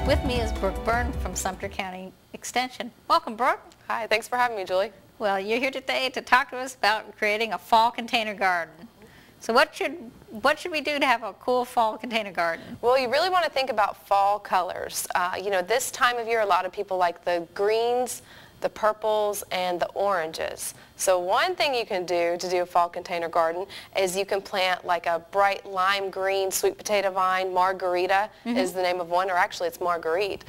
With me is Brooke Byrne from Sumter County Extension. Welcome, Brooke. Hi, thanks for having me, Julie. Well, you're here today to talk to us about creating a fall container garden. So what should we do to have a cool fall container garden? Well, you really want to think about fall colors. You know, this time of year, a lot of people like the greens, the purples, and the oranges. So one thing you can do to do a fall container garden is you can plant like a bright lime green sweet potato vine. Margarita is the name of one, or actually it's Marguerite.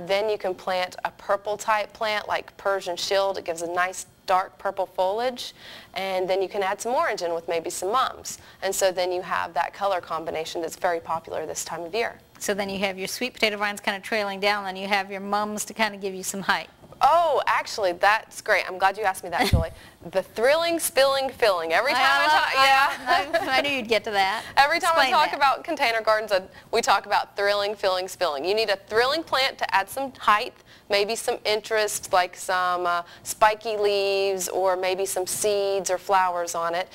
Then you can plant a purple type plant like Persian shield. It gives a nice dark purple foliage, and then you can add some orange in with maybe some mums. And so then you have that color combination that's very popular this time of year. So then you have your sweet potato vines kind of trailing down, and you have your mums to kind of give you some height. Oh, actually, that's great. I'm glad you asked me that, Julie. The thrilling, spilling, filling. Every time I knew you'd get to that. Every time Explain I talk that. about container gardens, we talk about thrilling, filling, spilling. You need a thrilling plant to add some height, maybe some interest, like some spiky leaves, or maybe some seeds or flowers on it.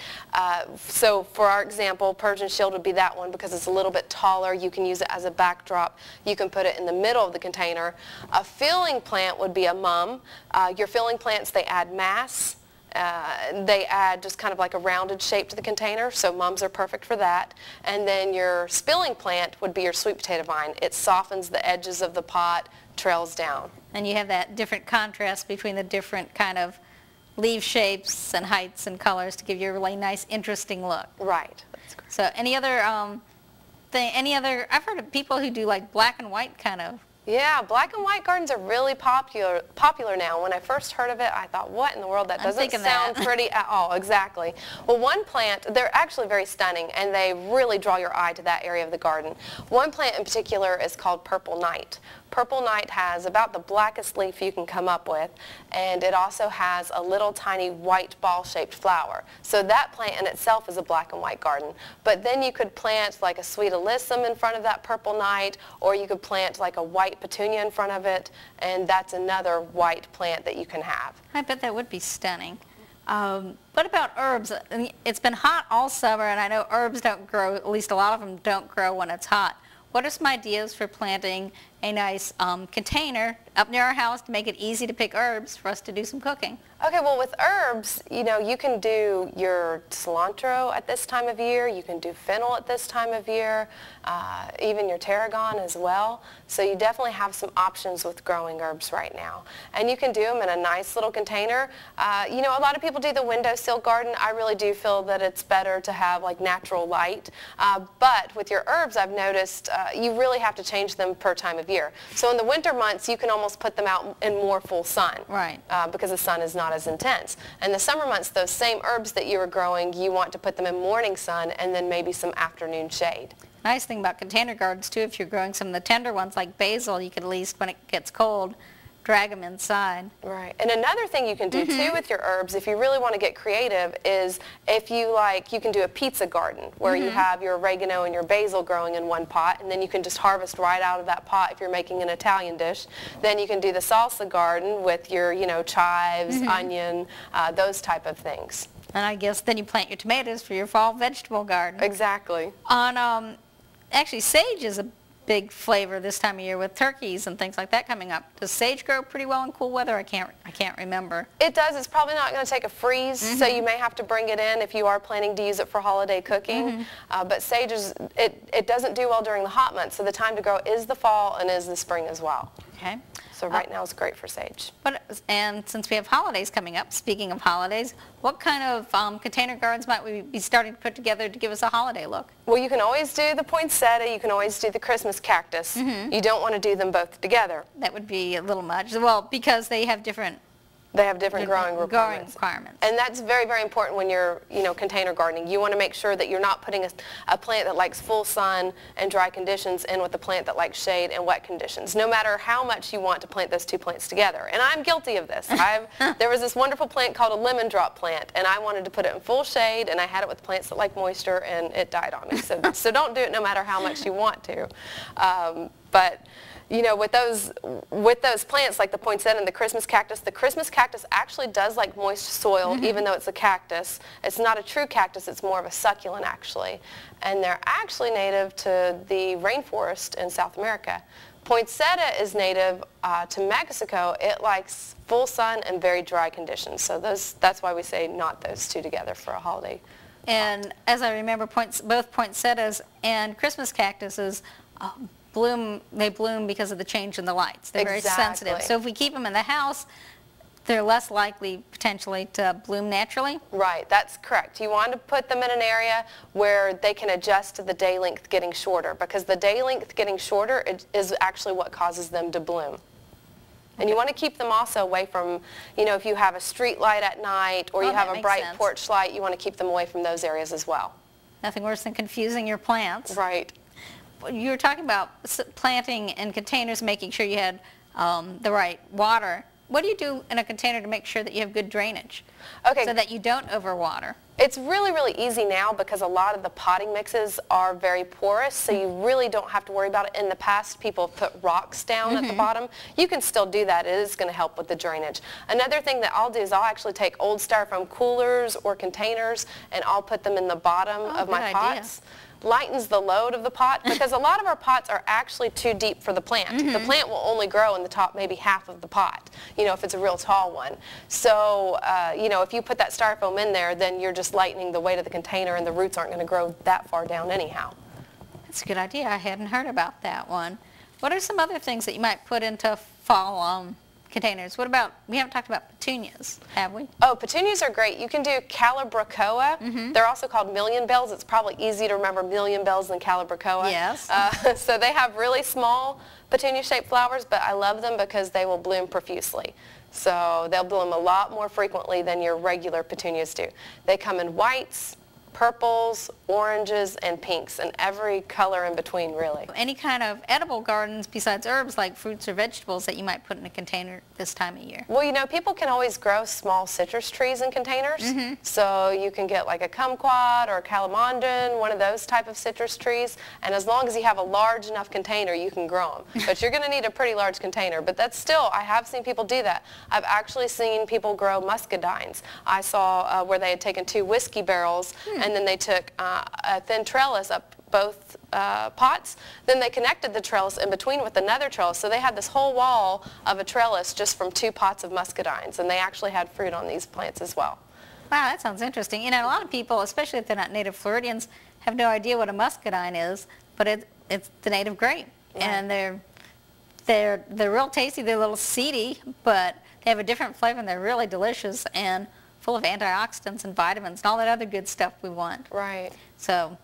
So for our example, Persian shield would be that one because it's a little bit taller. You can use it as a backdrop. You can put it in the middle of the container. A filling plant would be a mum. Your filling plants, they add mass. They add just kind of like a rounded shape to the container, so mums are perfect for that. And then your spilling plant would be your sweet potato vine. It softens the edges of the pot, trails down. And you have that different contrast between the different kind of leaf shapes and heights and colors to give you a really nice, interesting look. Right. That's great. So any other I've heard of people who do like black and white kind of. Yeah, black and white gardens are really popular now. When I first heard of it, I thought, what in the world? That doesn't sound pretty at all. Exactly. Well, one plant, they're actually very stunning, and they really draw your eye to that area of the garden. One plant in particular is called Purple Night. Purple Night has about the blackest leaf you can come up with, and it also has a little tiny white ball-shaped flower. So that plant in itself is a black and white garden. But then you could plant like a sweet alyssum in front of that Purple Night, or you could plant like a white petunia in front of it, and that's another white plant that you can have. I bet that would be stunning. What about herbs? I mean, it's been hot all summer, and I know herbs don't grow, at least a lot of them don't grow when it's hot. What are some ideas for planting a nice container up near our house to make it easy to pick herbs for us to do some cooking? Okay, well, with herbs, you know, you can do your cilantro at this time of year. You can do fennel at this time of year, even your tarragon as well. So you definitely have some options with growing herbs right now. And you can do them in a nice little container. You know, a lot of people do the windowsill garden. I really do feel that it's better to have like natural light. But with your herbs, I've noticed you really have to change them per time of year. So in the winter months, you can almost put them out in more full sun. Right. Because the sun is not as intense. In the summer months, those same herbs that you were growing, you want to put them in morning sun and then maybe some afternoon shade. Nice thing about container gardens too, if you're growing some of the tender ones like basil, you can at least, when it gets cold, drag them inside. Right. And another thing you can do too with your herbs, if you really want to get creative, is if you like, you can do a pizza garden where you have your oregano and your basil growing in one pot, and then you can just harvest right out of that pot if you're making an Italian dish. Then you can do the salsa garden with your, you know, chives, onion, those type of things. And I guess then you plant your tomatoes for your fall vegetable garden. Exactly. Actually, sage is a big flavor this time of year with turkeys and things like that coming up. Does sage grow pretty well in cool weather? I can't remember. It does. It's probably not going to take a freeze, so you may have to bring it in if you are planning to use it for holiday cooking. But sage it doesn't do well during the hot months, so the time to grow is the fall and is the spring as well. Okay. So right now is great for sage. And since we have holidays coming up, speaking of holidays, what kind of container gardens might we be starting to put together to give us a holiday look? Well, you can always do the poinsettia. You can always do the Christmas cactus. You don't want to do them both together. That would be a little much. Well, because they have different growing requirements. And that's very, very important when you're, you know, container gardening. You want to make sure that you're not putting a plant that likes full sun and dry conditions in with a plant that likes shade and wet conditions, no matter how much you want to plant those two plants together. And I'm guilty of this. There was this wonderful plant called a lemon drop plant, and I wanted to put it in full shade, and I had it with plants that like moisture, and it died on me. So don't do it no matter how much you want to. But you know, with those plants like the poinsettia and the Christmas cactus actually does like moist soil, even though it's a cactus. It's not a true cactus, it's more of a succulent actually. And they're actually native to the rainforest in South America. Poinsettia is native to Mexico. It likes full sun and very dry conditions. So that's why we say not those two together for a holiday. And as I remember, both poinsettias and Christmas cactuses they bloom because of the change in the lights. They're very sensitive. So if we keep them in the house, they're less likely potentially to bloom naturally? Right, that's correct. You want to put them in an area where they can adjust to the day length getting shorter, because the day length getting shorter is actually what causes them to bloom. And you want to keep them also away from, you know, if you have a street light at night or you have a bright porch light, you want to keep them away from those areas as well. Nothing worse than confusing your plants. Right. You were talking about planting in containers, making sure you had the right water. What do you do in a container to make sure that you have good drainage? Okay. So that you don't overwater? It's really, really easy now because a lot of the potting mixes are very porous, so you really don't have to worry about it. In the past, people put rocks down at the bottom. You can still do that. It is going to help with the drainage. Another thing that I'll do is I'll actually take old styrofoam coolers or containers and I'll put them in the bottom of my pots. Lightens the load of the pot, because a lot of our pots are actually too deep for the plant. The plant will only grow in the top maybe half of the pot, you know, if it's a real tall one. So, you know, if you put that styrofoam in there, then you're just lightening the weight of the container and the roots aren't going to grow that far down anyhow. That's a good idea. I hadn't heard about that one. What are some other things that you might put into fall containers? What about, we haven't talked about petunias, have we? Oh, petunias are great. You can do calibrachoa. They're also called million bells. It's probably easy to remember million bells than calibrachoa. Yes. So they have really small petunia-shaped flowers, but I love them because they will bloom profusely. So they'll bloom a lot more frequently than your regular petunias do. They come in whites, purples, oranges, and pinks, and every color in between, really. Any kind of edible gardens besides herbs, like fruits or vegetables, that you might put in a container this time of year? Well, you know, people can always grow small citrus trees in containers. So you can get like a kumquat or a calamondon, one of those type of citrus trees, and as long as you have a large enough container, you can grow them. But you're going to need a pretty large container. But that's still, I have seen people do that. I've actually seen people grow muscadines. I saw where they had taken 2 whiskey barrels and then they took a thin trellis up both pots. Then they connected the trellis in between with another trellis. So they had this whole wall of a trellis just from 2 pots of muscadines, and they actually had fruit on these plants as well. Wow, that sounds interesting. You know, a lot of people, especially if they're not native Floridians, have no idea what a muscadine is, but it's the native grape. And they're real tasty. They're a little seedy, but they have a different flavor, and they're really delicious and full of antioxidants and vitamins and all that other good stuff we want. Right. So,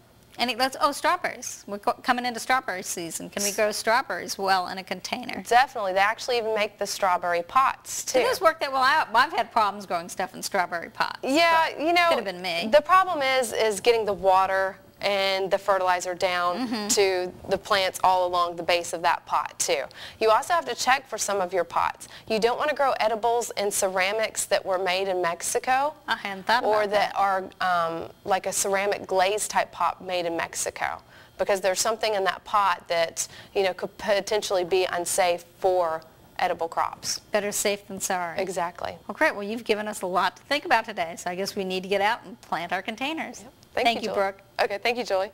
strawberries. We're coming into strawberry season. Can we grow strawberries well in a container? Definitely. They actually even make the strawberry pots, too. It does work that well out. I've had problems growing stuff in strawberry pots. Yeah, you know, could have been me. The problem is getting the water and the fertilizer down to the plants all along the base of that pot too. You also have to check for some of your pots. You don't want to grow edibles in ceramics that were made in Mexico. I hadn't thought about that. Or that are like a ceramic glaze type pot made in Mexico, because there's something in that pot that, you know, could potentially be unsafe for edible crops. Better safe than sorry. Exactly. Well, great. Well, you've given us a lot to think about today, so I guess we need to get out and plant our containers. Yep. Thank you, Brooke. Okay, thank you, Julie.